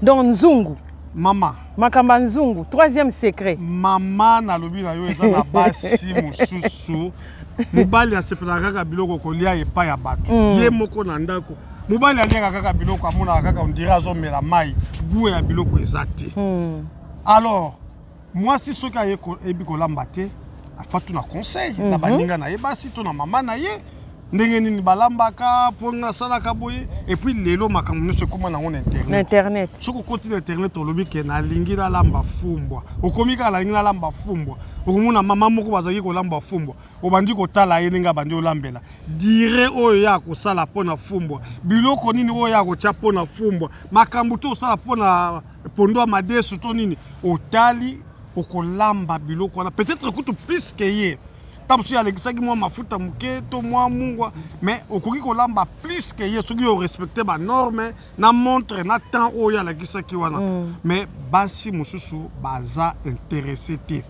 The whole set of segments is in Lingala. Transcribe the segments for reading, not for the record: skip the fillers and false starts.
Donc Nzungu. Mama. Makamba Nzungu. Troisième secret. Mama na lobi na yo eza na basi mususu. Mobali asepelaka kaka biloko kolia epai ya bato. Ye moko na ndako. Mobali aliaka kaka biloko amona kaka on dirait azomela mai. Goût ya biloko eza te. Alors, moi si soki ayebi kolamba te, afatu na conseil na baninga na ye basi to na mama na ye. Ndenge nini balambaka pona salaka boye et puis lelo makambo nyonso ekoma nango na internet. Soki okoti na internet olobi ke nalingi nalamba fumbwa okomi kaka nalingi nalamba fumbwa okomona mama moko bazalaki kolamba fumbwa obandi kotala ye ndenge abandi olambela dire oyo ya kosala mpona fumbwa biloko nini oyo ya kotia mpona fumbwa makambo to osala mpona pondo ya madesu to nini otali okolamba biloko wana peut-être kutu plus ke ye Tamsi alekisaki mwa mafuta muke to mwa mungwa mais okoki kolamba plus que ye soki o respecter ba norme na montre na temps oyo alekisaki wana mais basi mususu baza intéressé te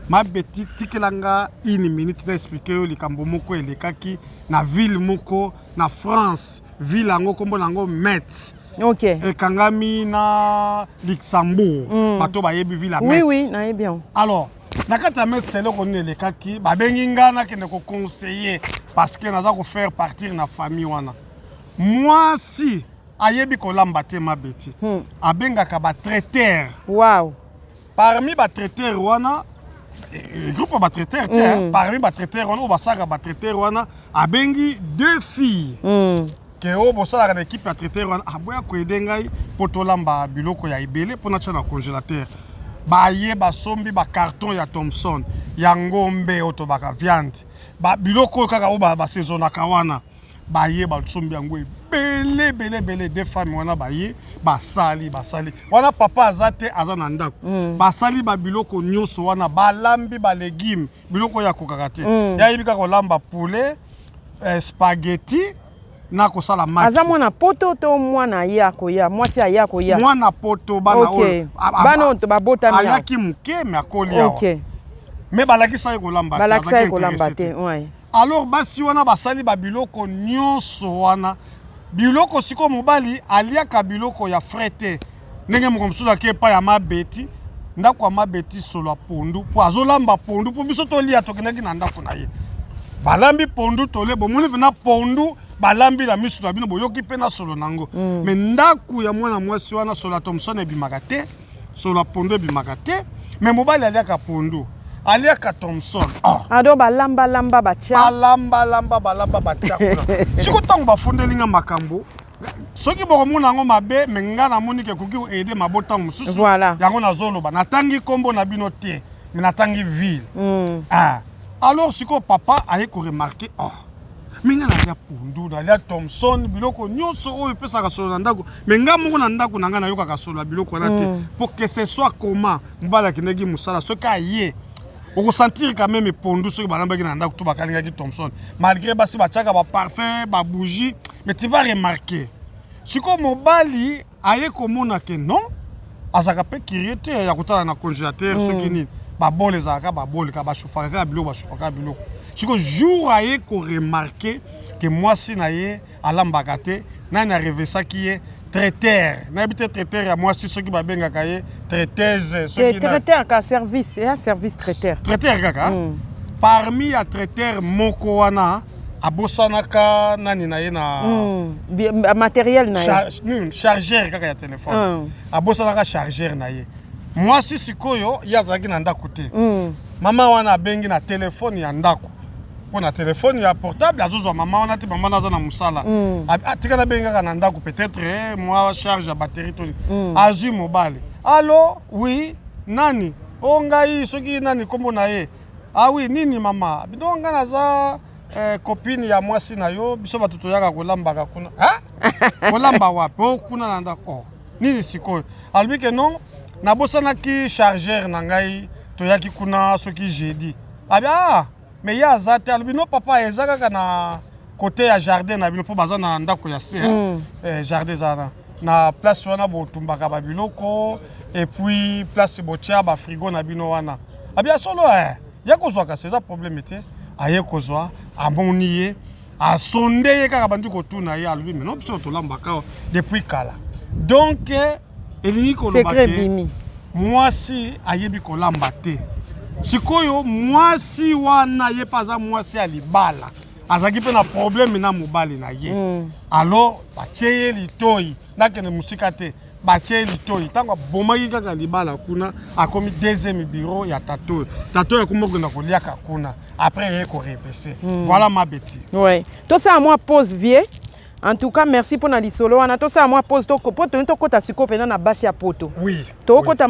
ma beti tikelanga une minute na expliquer yo likambo moko elekaki na ville moko na France ville ango kombo nango Metz. OK. Et kangami na Luxembourg bato bayebi ville à Metz. Oui na bien. Alors nakata mettre c'est là qu'on est les kaki ba benginga na kene ko conseiller parce que naza ko faire partir na famille wana moi si ayebi ko lamba te ma beti abenga ka ba traiteur wow parmi ba traiteur wana groupe ba traiteur te parmi ba traiteur wana ba saka ba traiteur wana abengi deux filles que o bosala na équipe ya traiteur wana aboya ko edengai poto lamba biloko ya ibele pona tcha na congélateur baye basombi ba carton ya Thomson ya ngombe oto baka viande ba biloko kaka o ba saisona kawana baye basombi yango bele des femmes wana baye basali wana papa azate azana ndako basali ba biloko nyoso wana balambi ba légumes biloko ya kokaka te ya yibika kolamba poulet spaghetti na kosala maki aza mwana poto to mwana yako ya mwasi ayako ya mwana poto bana okay. Bana to babota mi ayaki muke me akoli ya OK me balakisa ye kolamba te balakisa ye kolamba te ouais alors basi wana basali ba biloko nyonso wana biloko siko mobali aliaka biloko ya frete ndenge moko msusu akepa ya mabeti ndako ya mabeti solo pondu po azolamba pondu po biso tolia tokendaki na ndako na ye balambi pondu tole bomoni na pondu balambi la misu na bino boyoki pe na solo nango mais ndaku ya mwana mwasi wana solo Thomson ebimaka te solo pondu ebimaka te mais mobali aliaka pondu aliaka Thomson ado balamba batia balamba batia siko tango bafundelinga makambo soki bokomona yango mabe me nga namoni ke koki aider mabota mususu voilà yango nazoloba natangi kombo na bino te mais natangi ville alors siko papa aye ko remarquer minga na ya pundu na ya Thomson biloko nyonso oyo pesaka solo na ndako mais nga moko na ndako nanga na yoka ka solo biloko na te pour que ce soit comment mbala kinegi musala soki aye on sentir quand même pondu soki balambaki na ndako to bakalingaki Thomson malgré basi bachaka ba parfum ba bougie mais tu vas remarquer siko mobali aye komona ke non azaka pe curiosité ya kotala na congélateur soki nini ba bole zaka ba bole ka ba chauffaka biloko siko jour aye ko remarquer que moi si na ye alambaka te nani arevesaki ye traiteur na habite traiteur ya moi si soki ba benga ka ye traiteuse soki traiteur ka service ya service traiteur kaka parmi ya traiteur moko wana abosanaka nani na ye na matériel na ye chargeur kaka ya téléphone abosanaka chargeur na ye moi si sikoyo yazaki na ndako te mama wana abengi na téléphone ya ndako pour na téléphone ya portable azozwa mama wana te mama naza na musala atika na bengaka na ndako peut-être moi charge ya batterie to azui mobile allo oui nani ongai soki nani kombo na ye oui nini mama bidonga naza copine ya mwasi na yo biso batuto yaka kolambaka kuna kolamba wapi kuna na ndako nini sikoyo albike non nabosanaki chargeur na ngai toyaki kuna soki jeudi mais ya azate albino papa ezaka na côté ya jardin na bino po baza na ndako ya se jardin zana na place wana botumbaka ba biloko et puis place botia ba frigo na bino wana solo ya kozwaka c'est problème te aye kozwa amoni ye asonde ye kaka bandi kotuna ye albi mais non biso tolambaka depuis kala donc elingi koloba ke mwasi ayebi kolamba te. Sikoyo mwasi wana ye paza mwasi ya libala. Azaki pe na problème na mobali na ye. Alors batie ye litoi nakene musika te. Batie litoi tango bomaki kaka libala kuna akomi deuxième bureau ya tato. Tato ya kumokenda koliaka kuna. Après ye ko repese. Voilà ma bêtise. Ouais. Tout ça à moi pose vie. En tout cas, merci pour la lisolo. On a tout ça à moi pose to kota siko pena na basi ya poto. Oui. To kota